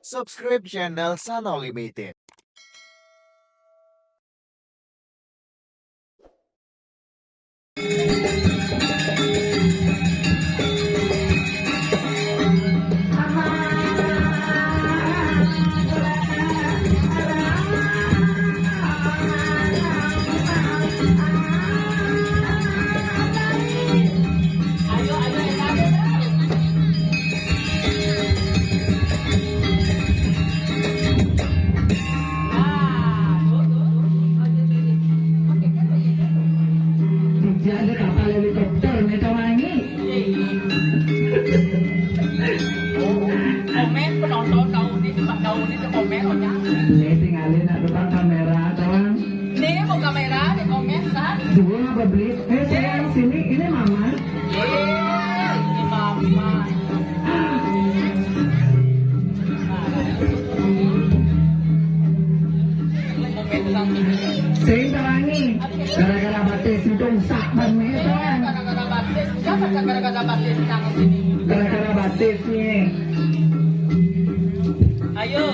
Subscribe channel Sana Limited. Ada kapal helikopter Metawangi. Komen penonton daun itu komen aja. Ini tinggalin nak tukang kamera kawan. Ini mau kamera di komen kan? Dua apa beli? Sayang sini ini mama. Ini mama. Komen tentang ini. Sayang Tawangi. Gara-gara batis itu sak ban metan. Gara-gara batis, siapa gara-gara batis nang sini? Gara-gara batisnya. Ayo.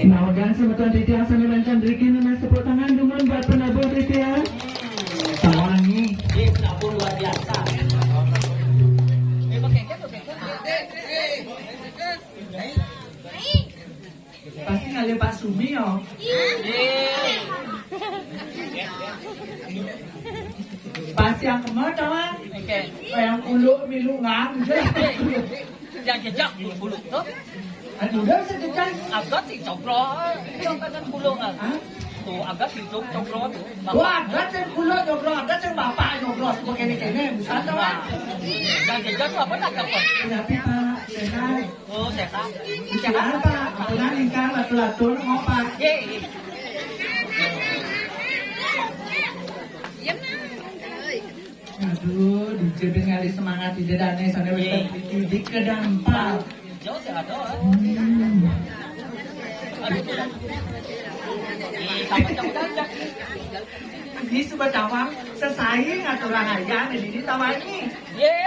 Nawagan sama Tuan Titi asal melankan Riki nama sepuluh tangan dumun buat penabur Titi ya. Tawangi. Ini penabur luar biasa. Pasti ngalih Pak Sumi ya. Pasti yang kemana Tawan? Yang ulu milu ngam. Yang jejak bulu tuh. Aduh dah sedekah. Agak sih cokro, yang kan bulu kan. Tuh agak sih cokro tuh. Wah, agak sih kulo nyobro, agak sih bapak nyobro sebagai ini bisa Tawan. Yang jejak tuh apa nak apa? Tapi Pak, sehat. Oh sehat. Sehat Pak, aturan ingkang latul-latul mau Pak. Aduh, dijebin ngali semangat di dedane sana wis di kedampal. Jauh sehat doh. Ini sudah tawang sesaing aturan aja di Tawangi.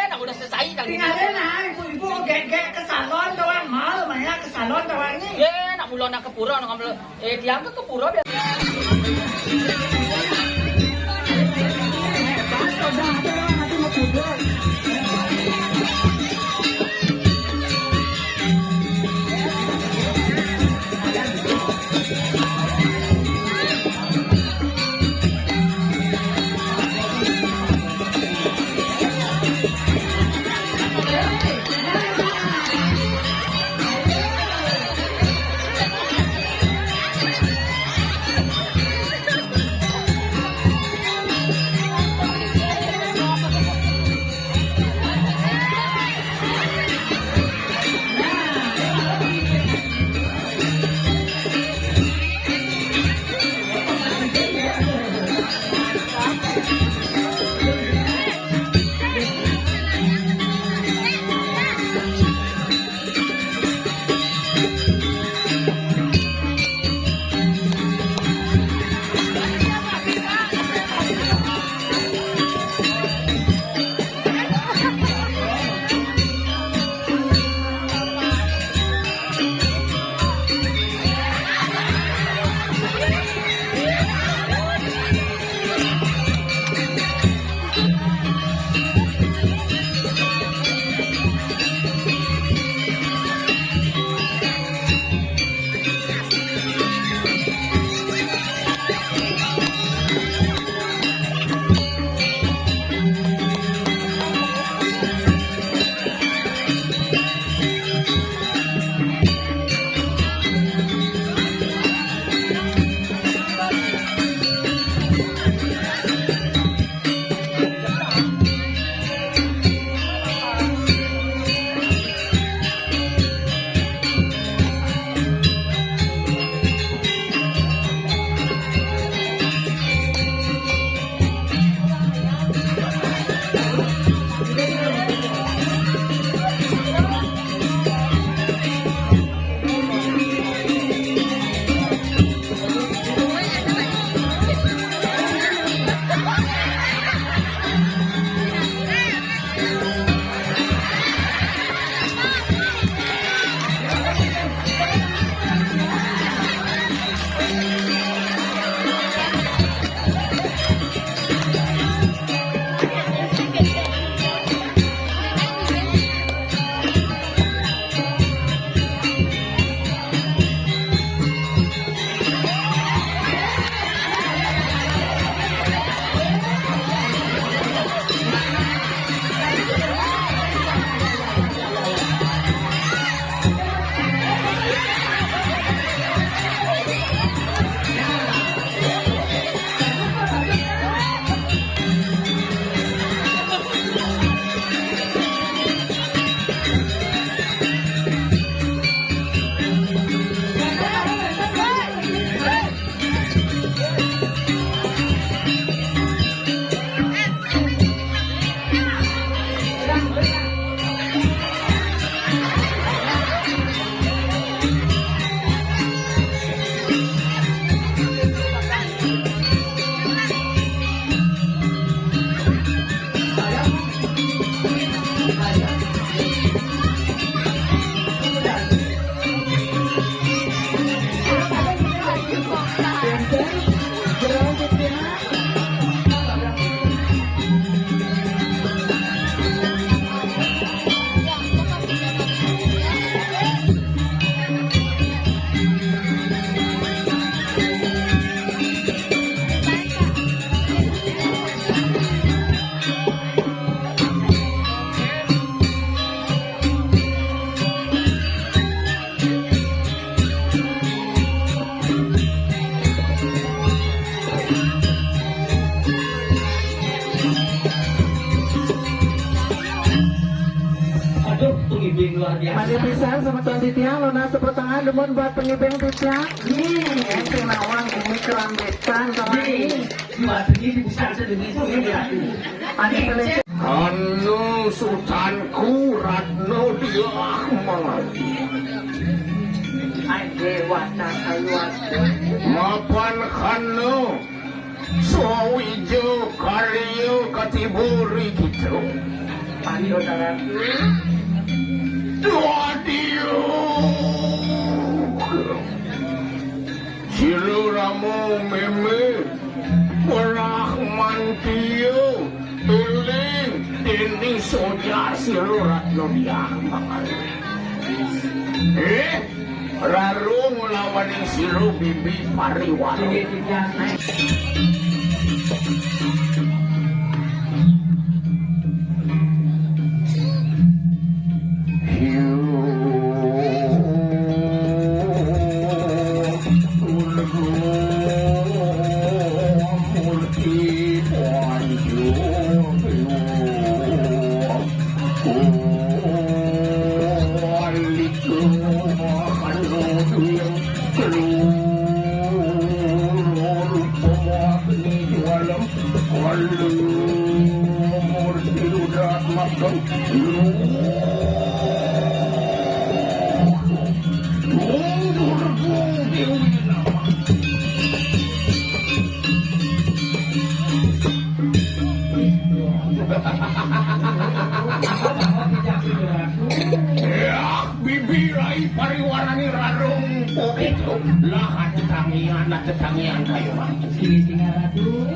Nak udah selesai kali. Tinggalin nah ibu-ibu gek-gek ke salon Tawan mal Maya ke salon Tawangi. Nak mulai nak ke pura nak ngambil. Dia ke pura biar. biasa. Mari pisan sama Tuan Titiang, lunas tepuk tangan demun buat pengibeng Titiang. Ente nawang ini kelambetan kemari. Cuma segini besar segini ya. Mari pelece. Anu sultanku Ratno Diah Mangadi. Ade wata sayuan. Mapan kanu Sawijo karyo katiburi gitu. Pandu tangan. Wadio Siluramu meme Rahman tiyo Eling Dini sojar silurat no Diah Mangadi. Rarung lawan yang silu bibi pariwara. Bibirai pariwarani rarung itu lahat tetangian kayo mah. Sini ratu.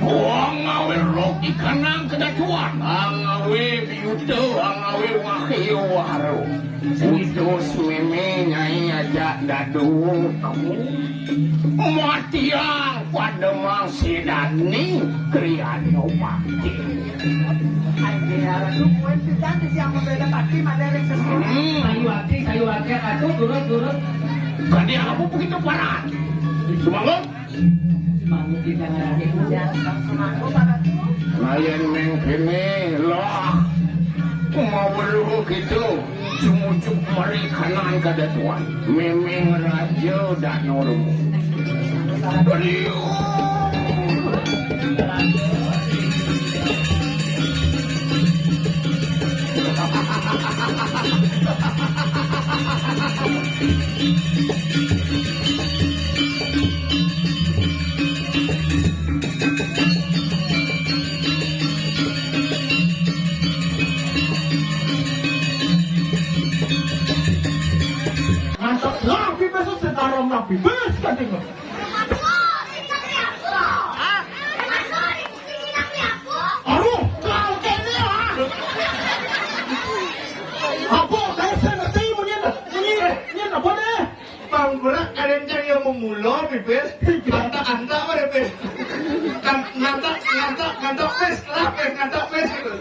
Ang awe rok ikanang kedatuan, ang awe biyuto, ang awe wakiyo waro. Udo sweme nyai aja dadu kamu. Matiang pademang sidani kriano mati. Ade ratu kuen pisan siang membeda pati maderek sesuatu. Kayu ake ratu turut. Tadi kamu begitu parah. Semangat. Semangat di tangan lagi. Semangat ratu. Layan meng kene lah. Mau beluhu gitu. Cumucuk mari kanan kadatuan. Memeng raja dan norum. Beliau. Mantap lah, besok sekarang nabi bes kan tengok. Aduh, kau kene ah. Apa kau sengerti ini apa deh? Bang berak kalian cari yang memulai bibes. Anta apa bibes? Ngantak pes lah, ngantak pes gitu.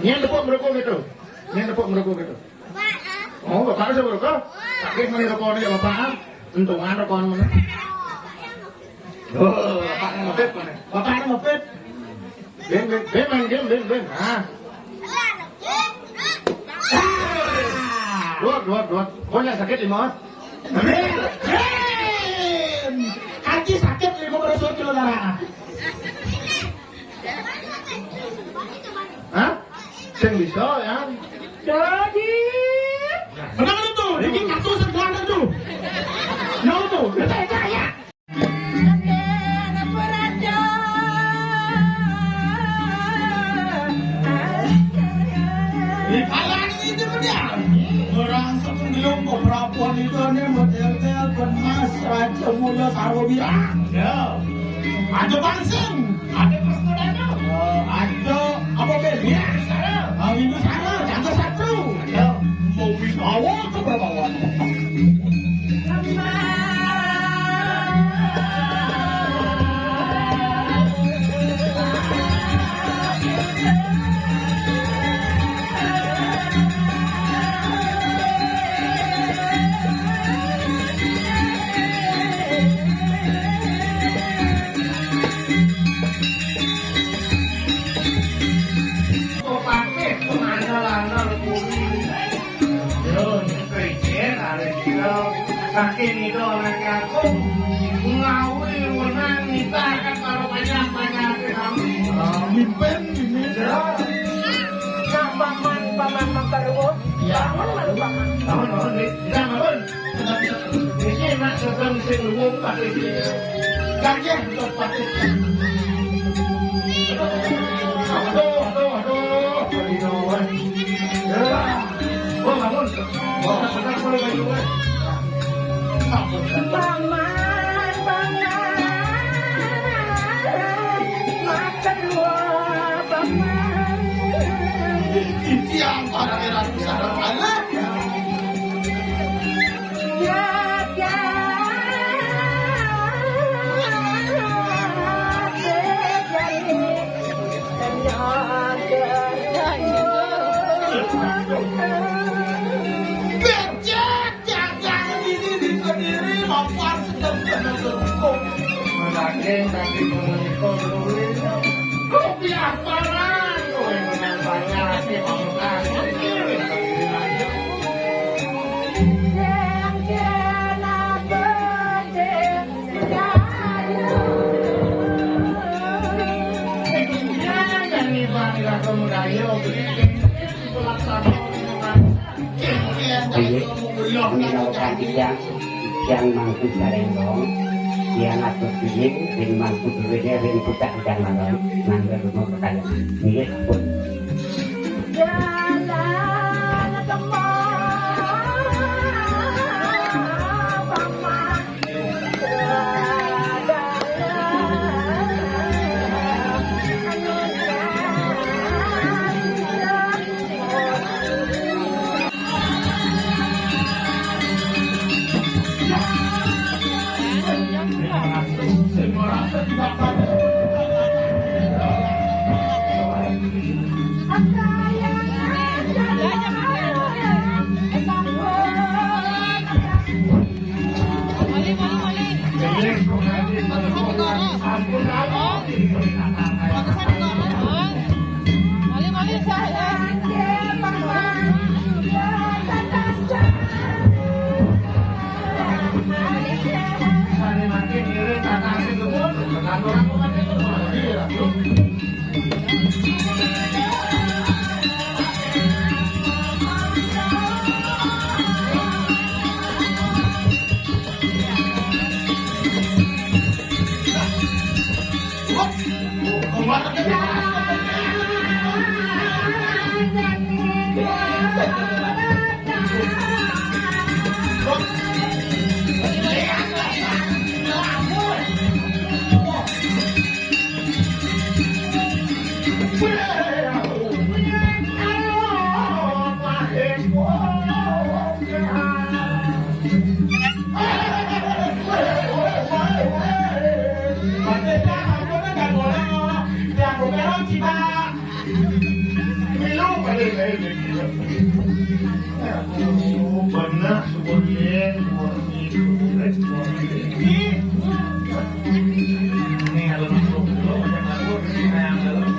Ini tepuk merokok gitu. Ini tepuk merokok gitu. Oh, bapak bisa merokok? Sakit mana rokok ini bapak? Untungan rokok mana? Oh, bapak ngepet mana? Bapak ngepet. Ben. Ah. Dua. Pokoknya sakit imot. Kaki sakit 500 kilo darah. Hah? Sing bisa ya? Jadi. Benar itu. Ini kartu segala tuh. No tuh. Kita ya. Kalian itu dia. Orang sebelum perapuan itu nih model-model kemas raja muda sarwabira. Ya. Ada bangsing. Ada persaudaraan. Ada apa bedanya? Minggu sana, jangan satu. Ya. Mau bawa ke bawah. Saking itu orangnya aku ngawi menang kita kan kalau banyak kami. Mimpin ini. Nah, paman mengkarut. Ya. Tahun ni, jangan pun. Ini nak sedang selubung pada dia. Kaget tempat itu. Aduh. Oh, bangun. Oh, sedang boleh baju kan? Paman, makan dua, paman. Itu yang pada era besar mana? Becek, jangan ini sendiri lapar sedang terhukum. Lagi tapi mengikut dulu. Kopi aparan, kowe menang banyak di pangkat. Menilaukan yang mampu darendong yang atur bijing dan mampu berbeda dan buka dan malam nangga rumah pertanyaan ini pun jalan benar sebutin ini kalau masuk dulu jangan aku ini yang dalam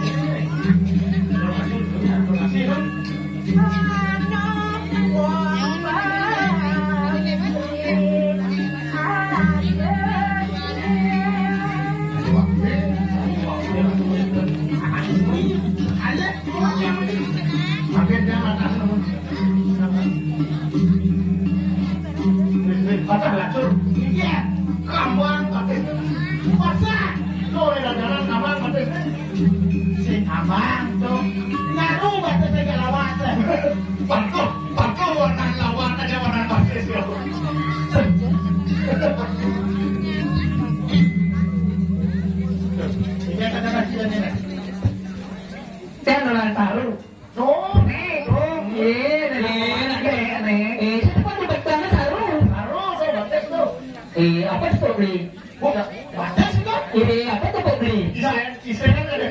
apa itu beli? Batas itu? Ini apa itu beli? Isinya ada.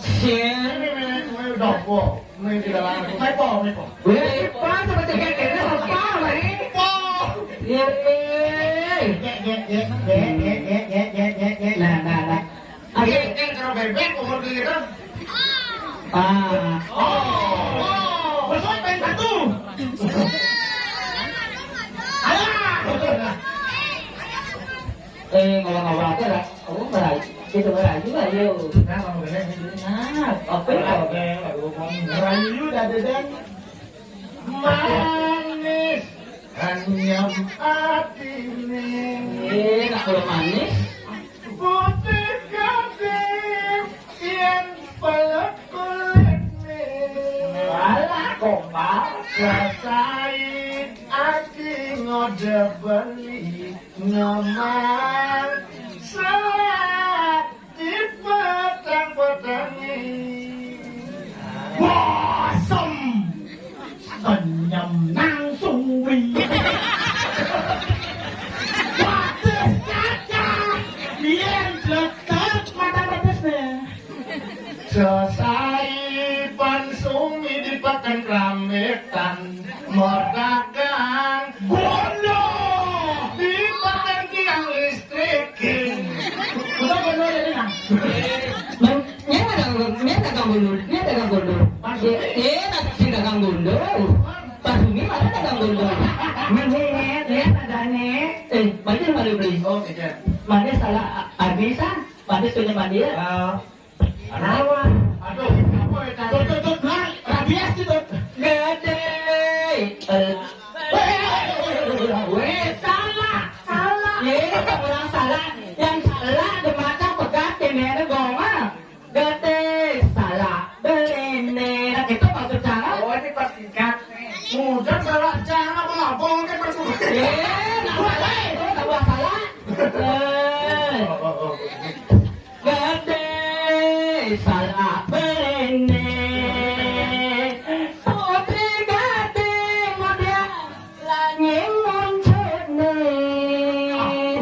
Share. Ini udah kok. Ini tidak lama. Ini kok. Pas seperti kayak ini apa lagi? Nah. Ini kalau bebek umur kita. Besok main satu. Ngawang-ngawang aja lah. Oh, berai. Itu berai juga yo. Nah, kamu gini ini. Nah, apa itu? Rayu dah dan Manis hanya hati ini. Nak kalau manis. Putih kasih yang peluk kulit Alah, kompak. Rasain aki ngode beli ngemar Salah di petang-petangi bosem senyum nang suwi. Bagus kakak, biar letak mata batasnya. Selesai pansumi di pakan rambutan Mordagang Bono, di pakan tiang listrik udah bono jadi nang. Ini dagang gundul. Nak si dagang gundul. Pasumi mana dagang gundul? Mana adanya? Mana malu beli? Oh tidak Mana salah abisan? Mana sudah mandi ya? Aduh apa ya Tuh, nah, rabies itu. Gede. Salah. Ya, orang salah. Yang salah di mata pegat ini goma. Gede. Salah. Belene. Nah, itu maksud salah. Oh ini pasti kan mudah salah jangan apa-apa kan masuk Nak salah itu tak buat salah. Gede. Salah. Belene. Putri gede. Muda. Langit muncul nih.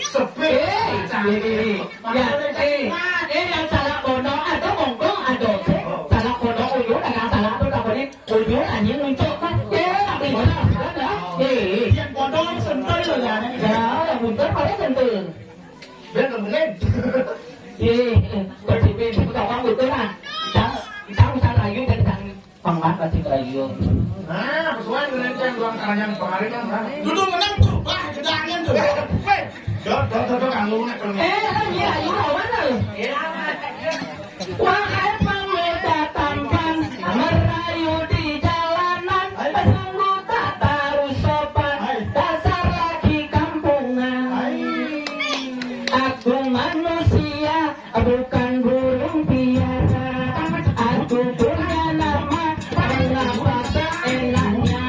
sepi Yang salah bono ada mongkong ada salah bono uyun dengan salah tu tak boleh uyun hanya muncul kan tak boleh bono ada Yang bodoh sentuh loh ya. yang muncul pada sentuh biar kemudian bersibin tahu kamu betul kan kita bisa layu dan pangan pasti layu nah sesuai dengan yang ruang karangan pengarit kan Duduk menang tuh, bah, kedangan tuh. Tuh, kamu nak lagi layu lawan wahai pemuda tampan merayu di jalanan sungguh tak tahu sopan dasar lagi kampungan aku manusia bukan burung piara aku punya nama mengapa seenaknya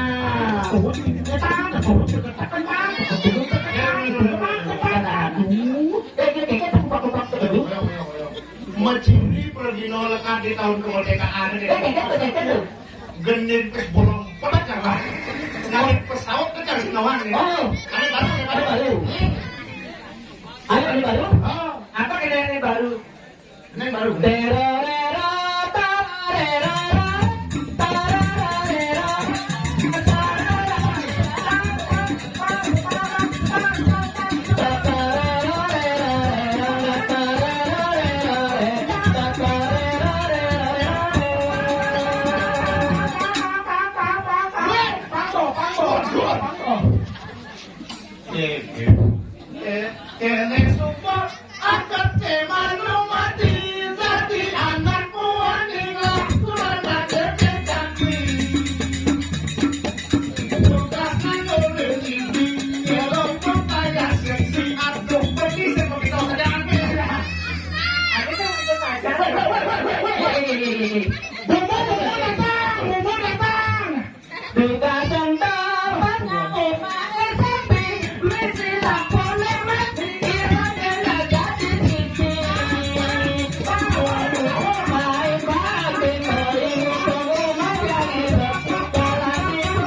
Macini pergi nolakan di tahun kemerdekaan ini. Genit pes bolong pada cara. Naik pesawat ke cari nawan ini. Ada baru. Ayo ini baru Oh, apa ini baru? Ini baru. terorera tararera tararera Kene support akan teman mati jadi anak wanita kurang ada kaki. Sudah oleh TV kalau bertanya seksi aduh pergi seperti kau jangan merah. Ada yang saja. Bobo datang. Duka sental banyak umat SMP mesti lapone mati irang tenaga di sisi mai babi mering rumah yang hidup sekolah itu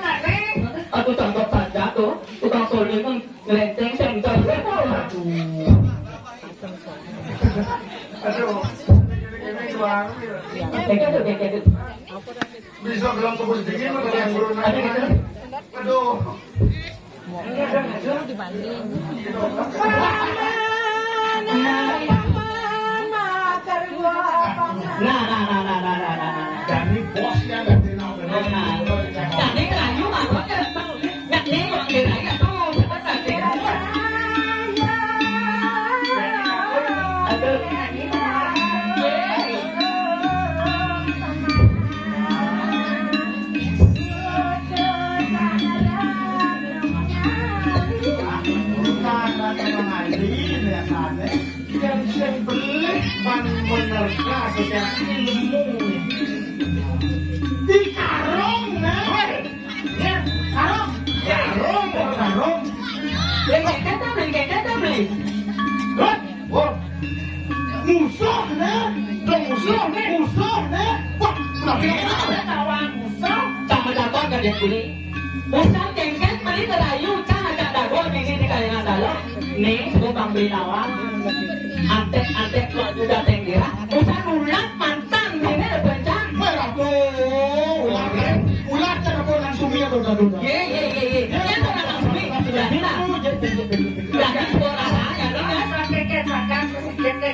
kali aku tangkap saja tuh tukang soli kan gelenteng sengkel Aduh. Ini doang. kayak Bisa bilang kebun dingin atau yang burung ada gitu Aduh. nah Jadi bos yang ganti nama. jadi lawan usah. Sama dapat gak dia kuli. Usah jengket beli terayu, can agak dago ini kayak dalam. Nih, bukan beli lawan. Antek kalau udah tenggera. Usah ulat mantan ini berpencang. Ulat cara pulang sumi atau gaduh. Ye. Dia tuh orang sumi. Jadi lah. Jadi orang ya dong ya. Keket makan keket.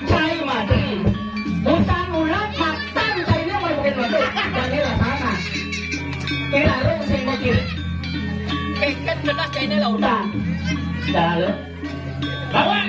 Cai mati. Usah ulat mantan cainya mau bikin batu. Jadi lah sana. Kira lu mesti mau kiri. Keket benas cainya lah udah. Lalu. Lawan.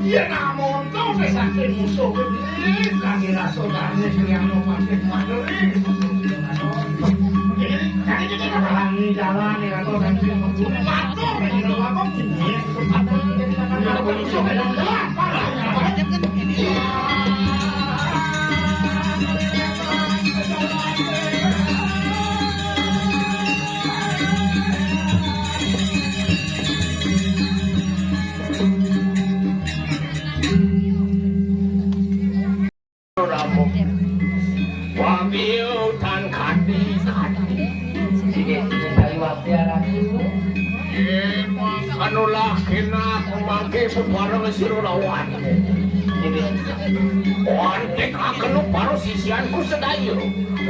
Ya namun kau sakit musuh ini lagi rasanya yang makin mandiri. Jadi kita halangi jalan ya kau dan dia membunuh mati. Jadi kalau kamu ini kesempatan kita akan musuh yang jalan. Wamil tan kadi Sige, kaliwat ya ratu. emang kanulah kena kumangke sebarang siro lawan. Wante kakenu baru sisianku sedayo.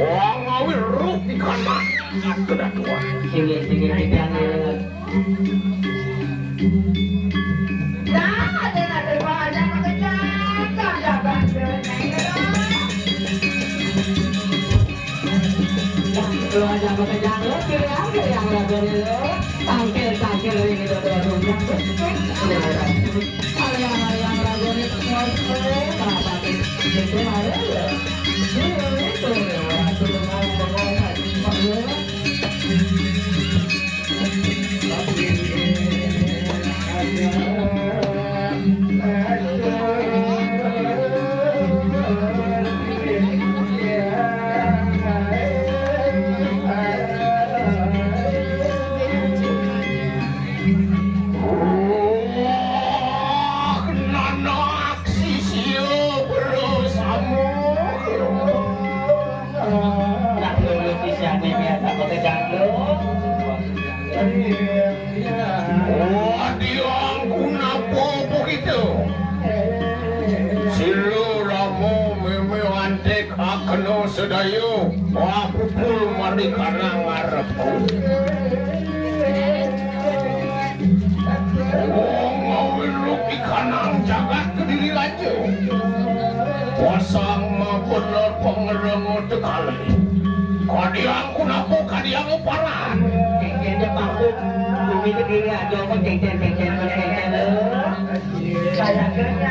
Wang awil ruk di kanan kedua. Sige, kita Lo aja bekerja lo, kira yang lagu lo, tangkil ini udah rumah. Kalau yang lagu ini semua kenapa itu ada ya? Itu aku ngomong sedayo, aku pul mari karena ngarepku. Ngawiluk di kanang jagat kediri aja. Wasang bener pengerengu tekali. Kadiang kunapu kadiang uparan. Kayaknya pakut, bumi kediri aja kok keken Saya kerja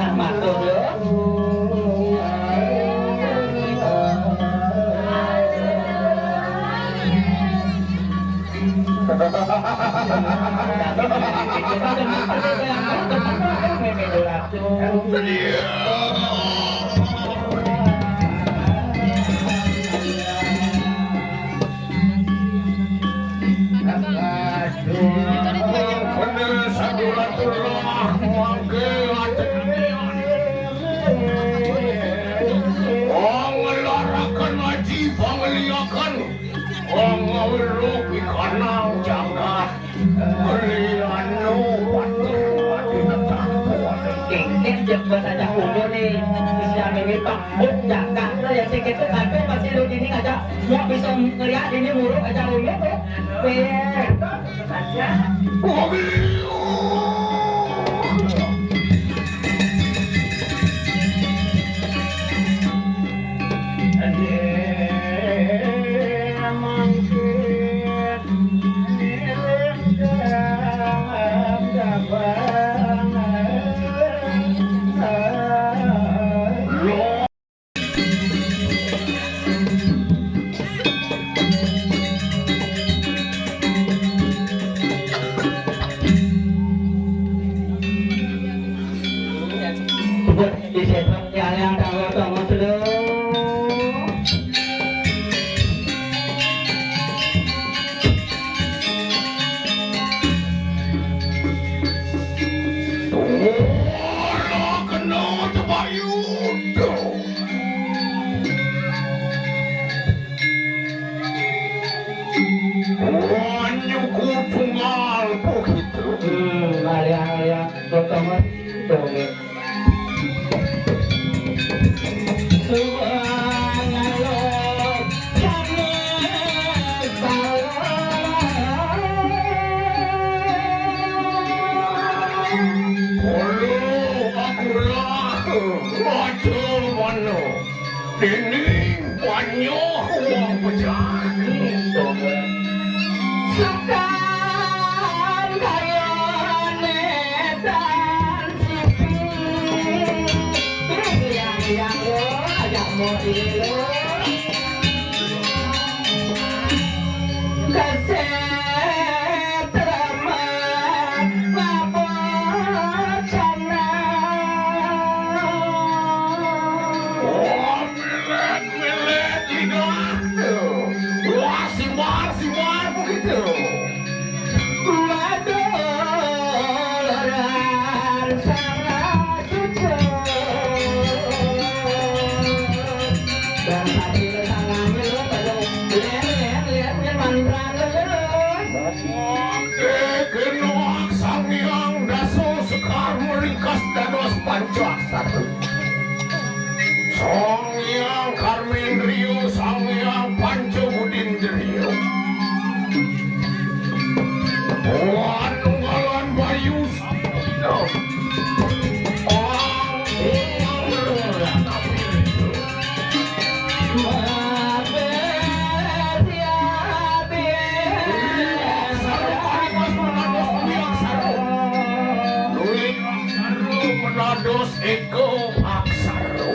Nak masuk lo. Buat aja undur nih bisa mengipak jagat lah yang sedikit tapi masih lu ini aja mau bisa ngeliat ini muruk aja undur tuh aja buat di setong yang tahu kamu dulu. Maria pertama dong. Ini banyak uang pecahan. Sekarang kaya netan sipi yang lo ajak mau dulu kasih terima lapor sana. Milet lidah. Wah, simbar begitu. Madoran sangat jujur dan hadir tangannya lo pada lihat mantra lo. Kenok sang yang daso sekar meringkas dados pancaksara. Sang yang karmendrio, sang yang pancabudindrio. Nunggalan bayu sabdo. Menados ego aksaro.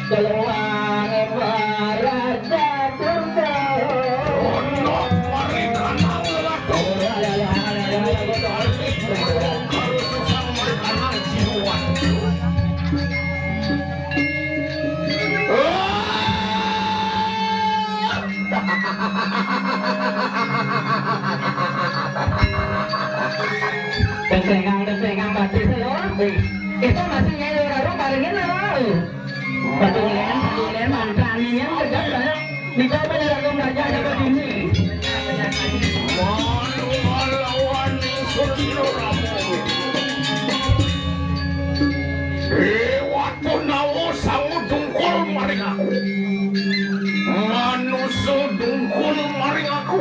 Keluar barat Onok marikanang lato. Kalau susah marikanang jiwan. Densengang batu selor. Itu masih nyai orang paringin lah. Patulen mantranya tegak banget. Nikah penyeragung raja ada begini. Lawan suryo ramu. Waktu nawo sangu dungkul maring aku. Manusia dungkul maring aku.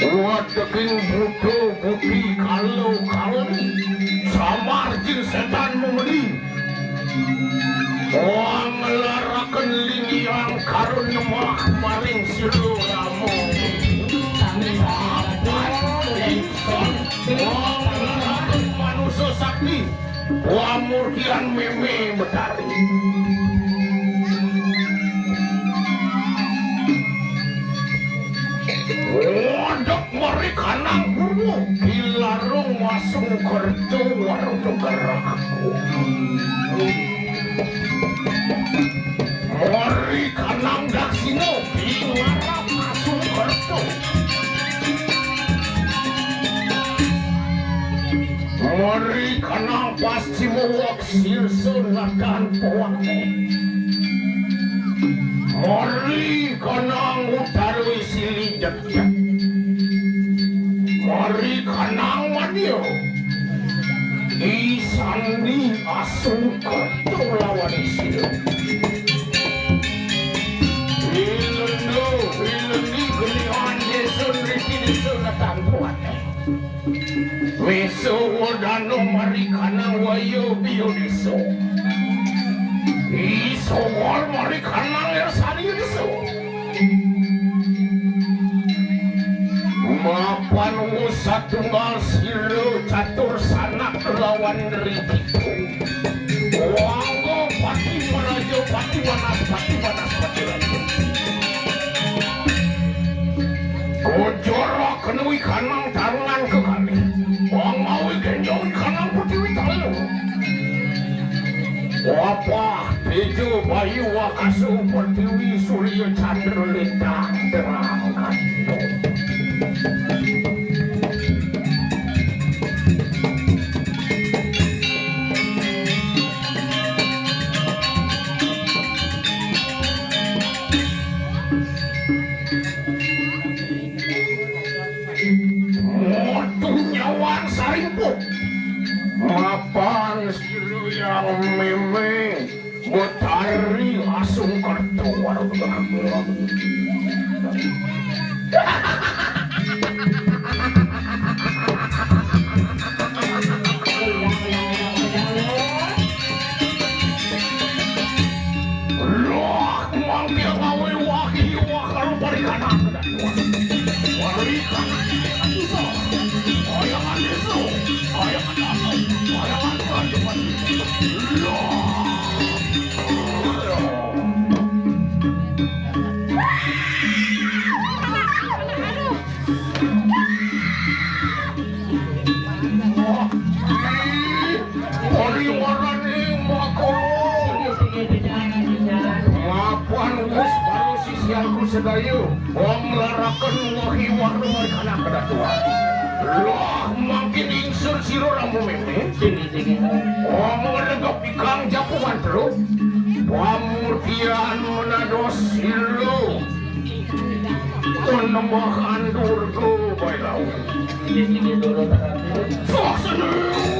Wadeking budo bukti kalau samar jin setan memedi. Wang larakan liniang karun nemah maring siluramu. Wang larakan manusia sakti. Wamurkian meme betari. Wadok mereka nang buruk. Kilarung masuk kertu warung negaraku. Mari kanang daksino pingarap masuk kertu. Mari kanang pastimuwak silsun ladan puwake. Mari kanang utarwi silidak. Mari kanang madio. Isandi asung kertu lawan isilu. Iluni gelian desun riki desun ladan puwake. Meso wadano marikana wayo biyo deso. Iso wal marikana ersani deso. Mapan satunggal silo catur sanak lawan rikiku. Wanggo pati merajo pati banas pati rajo. Kojoro kenui kanang tarungan ke Ijo bayu wakasu pertiwi surya candra lintang terang kandung. Nyawang sarimpuk mapan silu yang meme betari asung kartu warung loh manggil ngawe wahi wakaru barikan aku dan barikan sedayu wong laraken wahi warung marikana kedatua loh makin insur siro rambu meme wong menegap ikang japungan terus pamurtian menados silo penambahan durgo bailau sok seneng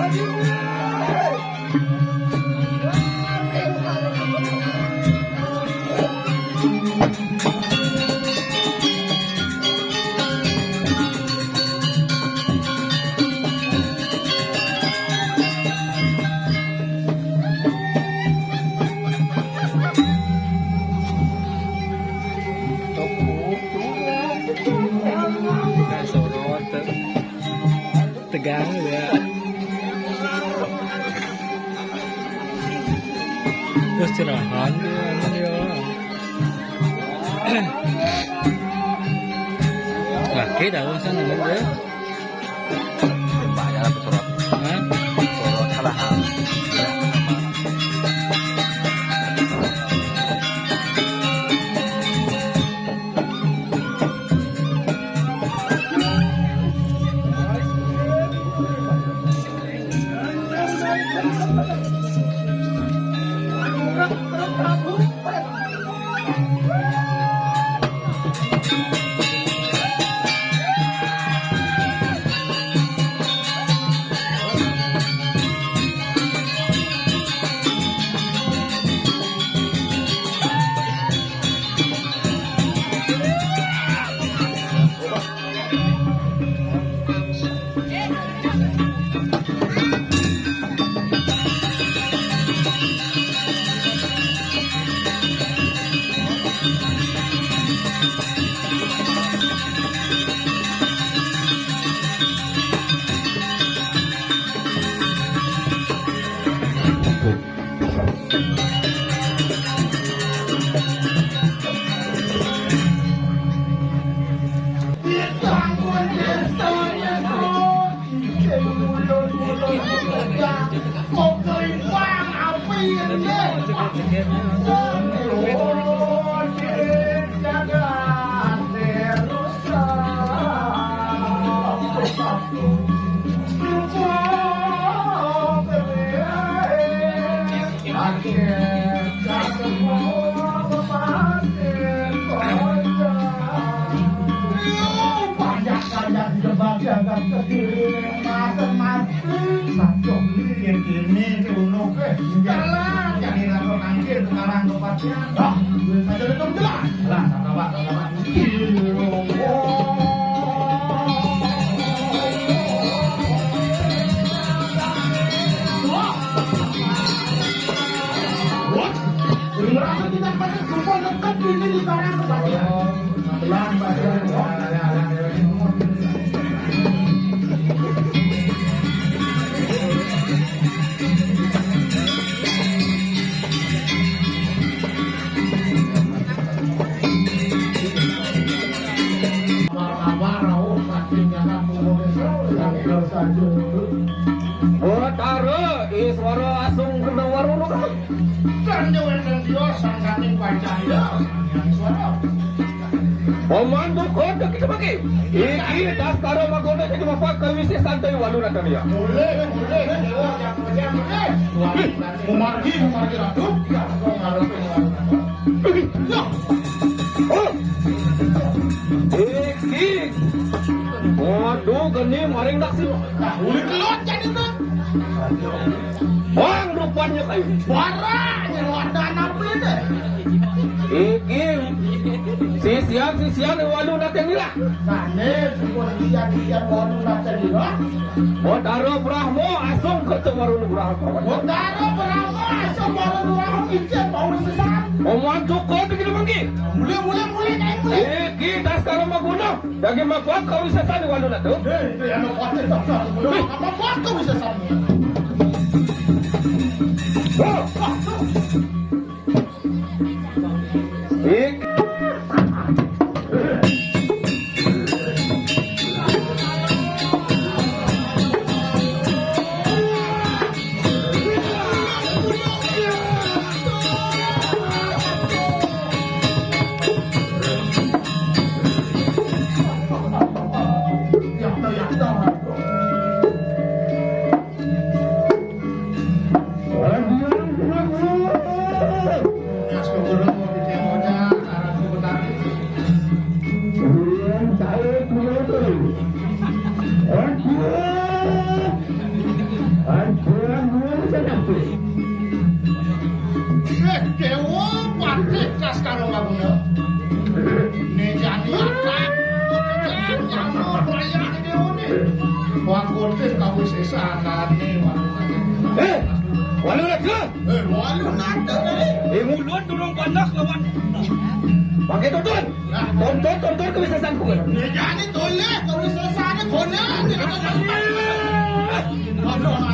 Thank you. tegang ya. Terus cerahan dia. Laki dah sana dia. Banyak lah pesorot. Hah? Pesorot salah hal. Tara, suara asung kena warung kan? Sanjungan dan dia sangkating pancaya. Suara. Pemandu kota kita pakai. Iki das karo magoda jadi bapak kami santai walu nak dia. Boleh. Dewa yang macam boleh. Memargi ratu. Ya, kau ngaruh Ya. Oh. Iki. Waduh, geni maring dak sih. Boleh kelot jadi tu. Bang rupanya kayu. Suara yang ada anak boleh deh. Iki. Siang walu nak ni lah. Kane siang walu nak jadi lah. Oh, taro Brahmo asung ke warung Brahmo. Utara berapa asal walu orang kita bau sesat. Pemandu kota kita pakai. Boleh naik boleh. Iki das karo magoda. Dagi makuat kau bisa sani walu nak tu. Yang kuatnya tak boleh. Apa buat kau bisa sama? Oh. Ik. Dewa pati kas karo kamu ya. Nejani akan nyamuk raya dewa ni. Wakotin kau sesakane Walu nak ke? walu nada ni. Mulut durung panas kawan. Pakai tonton. Tonton kebiasaan ku. Nejani toleh kau sesakane kona. Halo Ratu.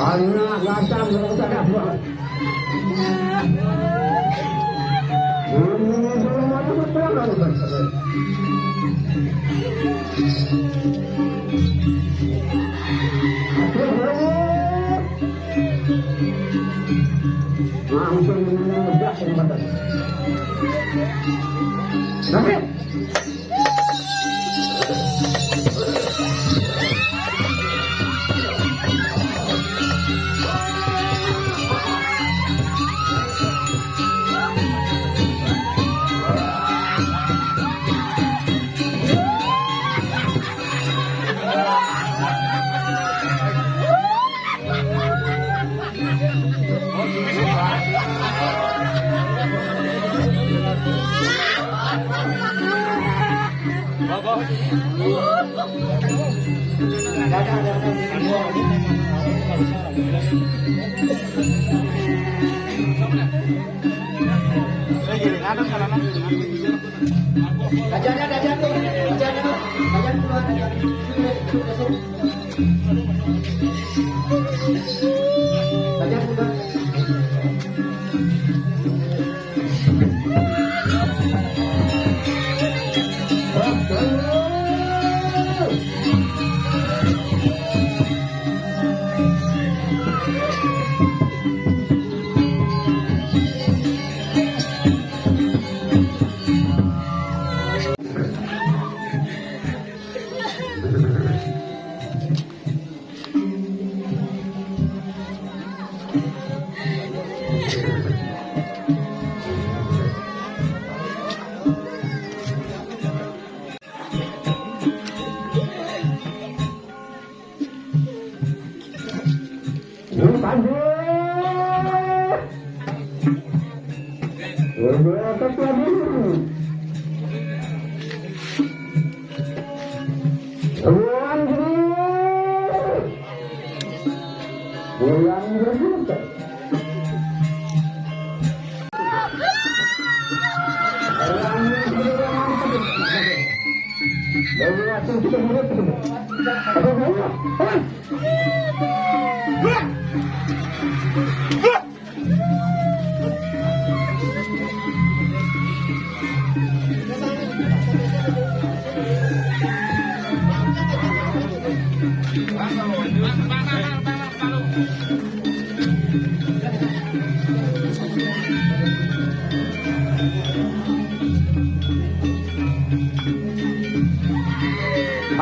Anak lantam belum sadar buat. Belum ada betul lalu kan. Langsung mengejar kesempatan. Nanti. Baru langsung kita mulut. Apa bawa?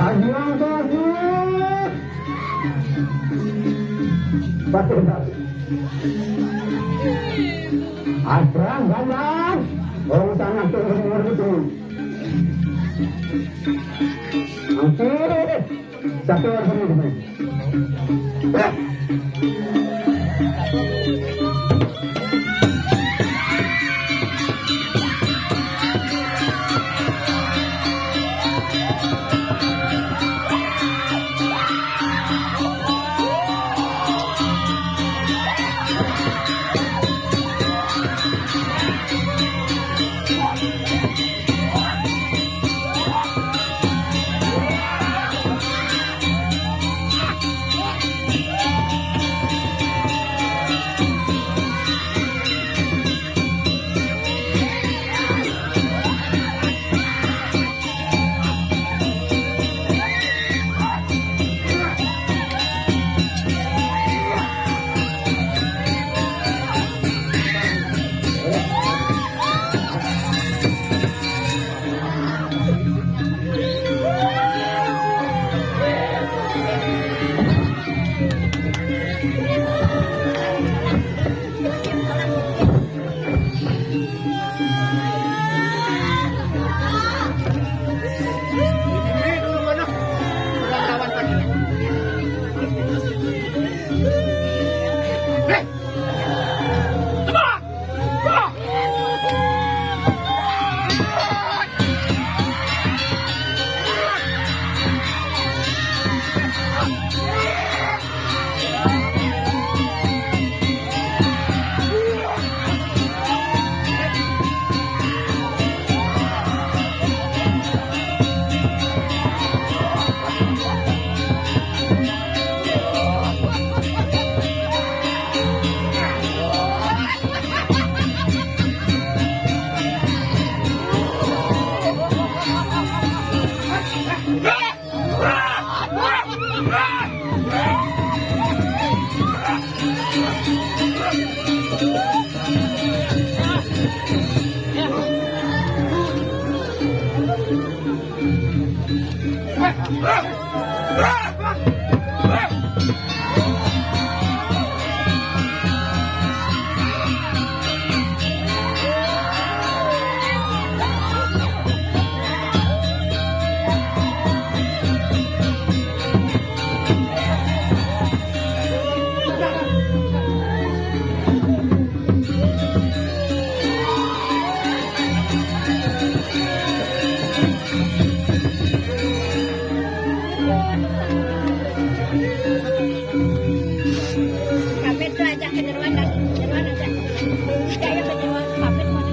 Ajian bagus. Bagus. Asrang ganas. Orang tanah turun itu. Oke. Satu orang ini. Kapit tuh ajak ke Nirwana aja. Kayak penyewa kapit mana?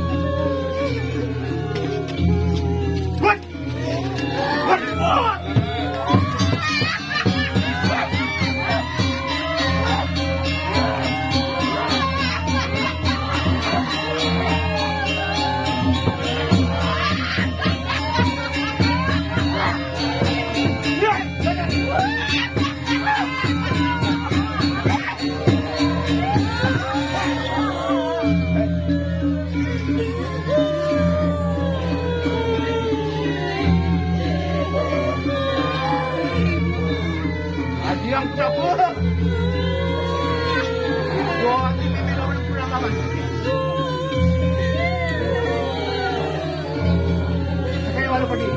Yang punya pulang. Gua ini memang pulang apa? Kayak walau pergi.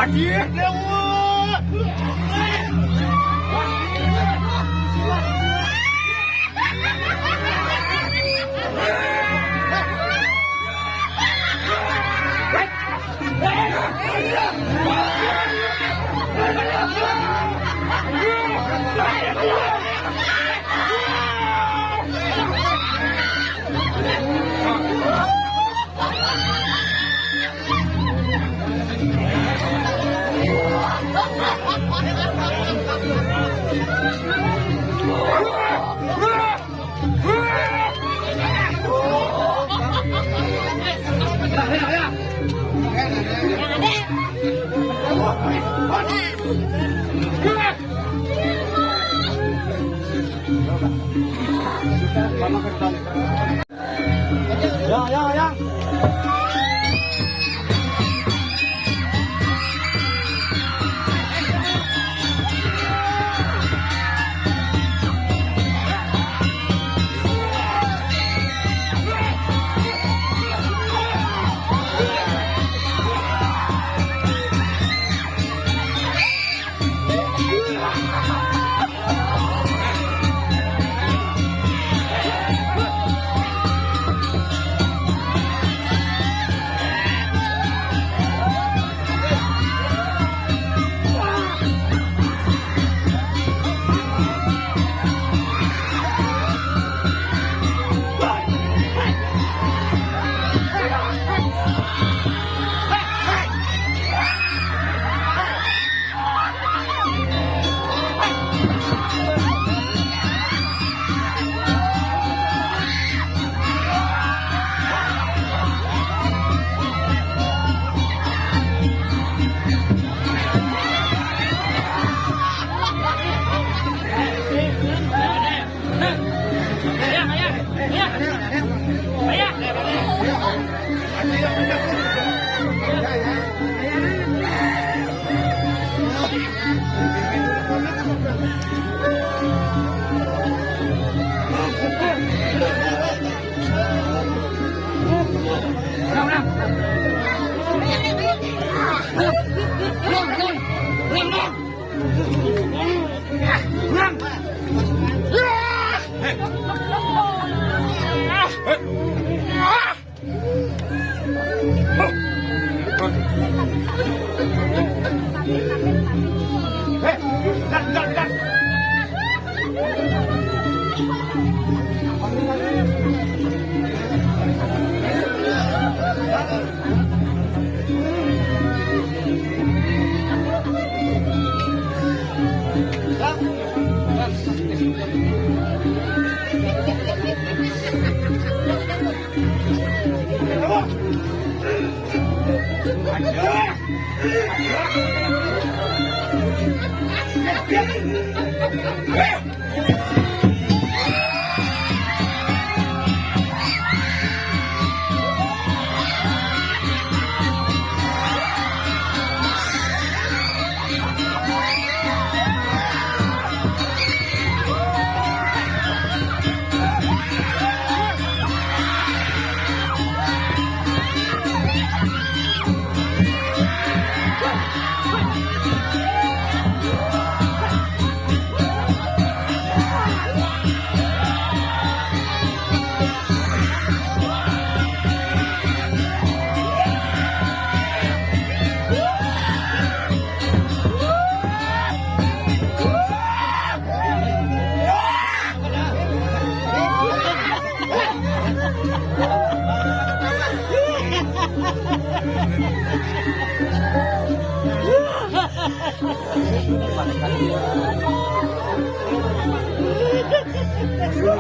Adik dewa.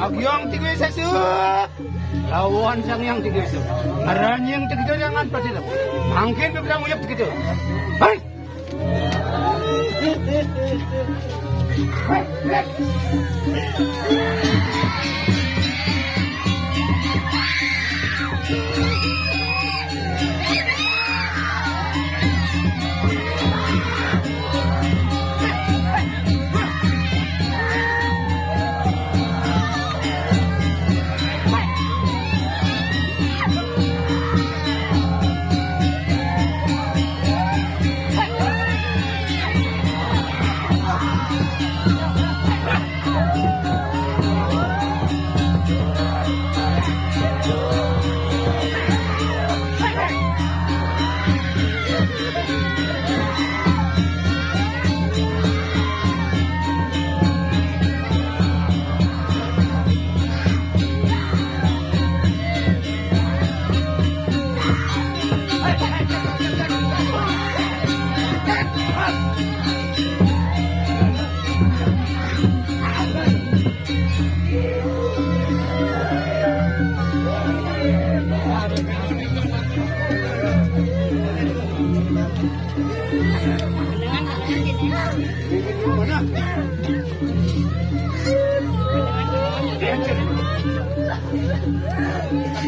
Agyang tigay sa su. Lawan sang yang tigay su. Aran yang tigay jangan pasti. Angkin beberang uyap gitu. Hai.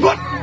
Hey!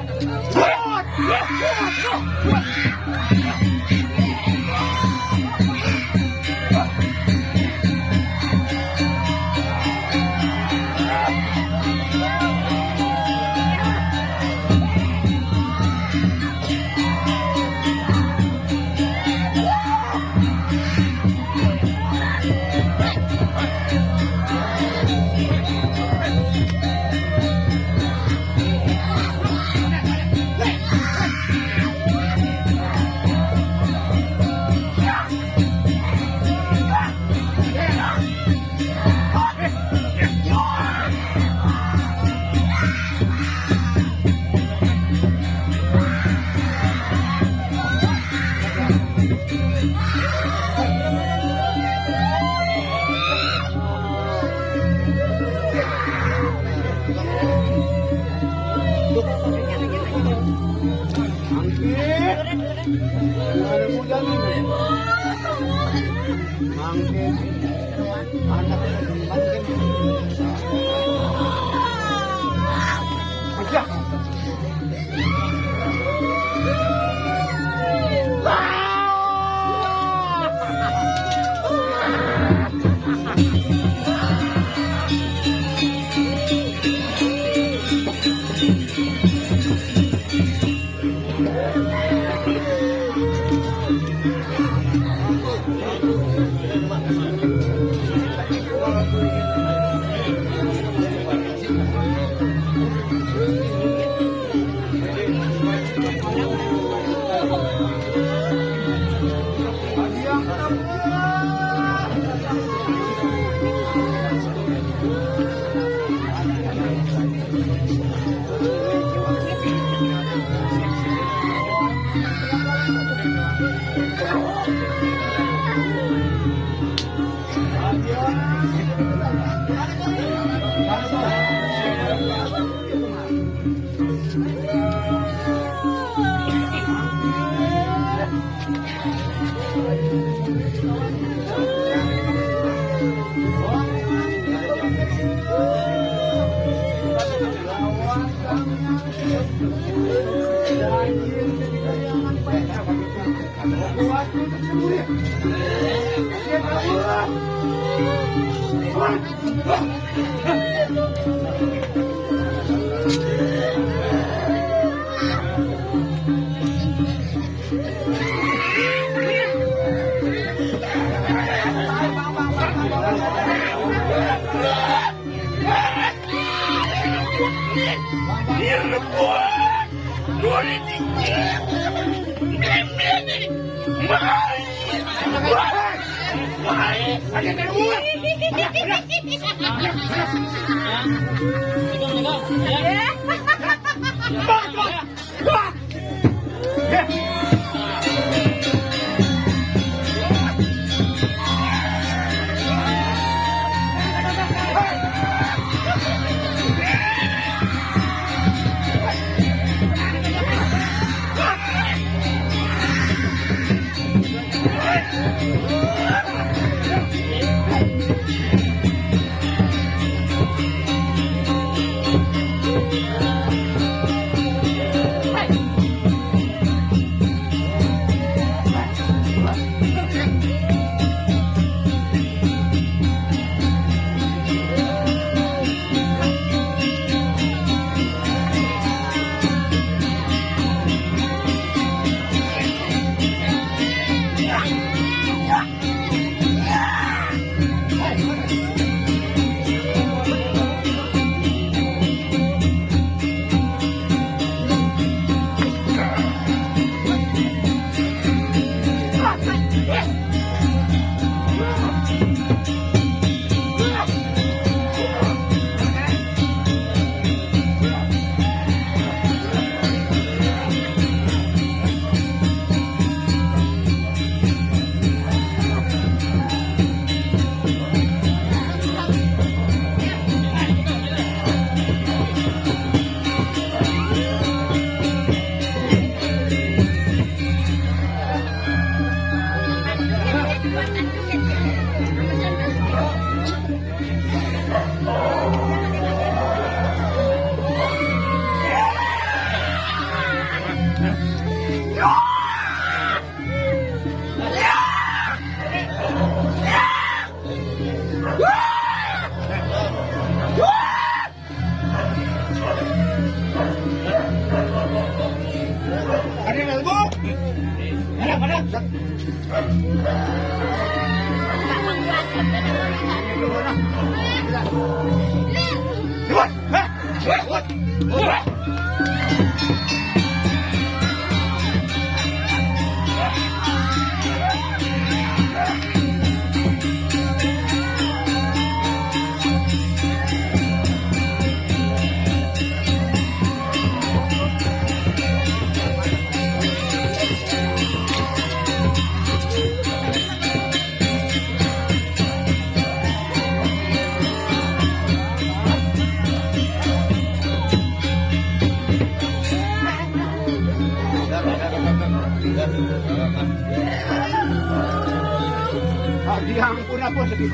Diampun apa sedih.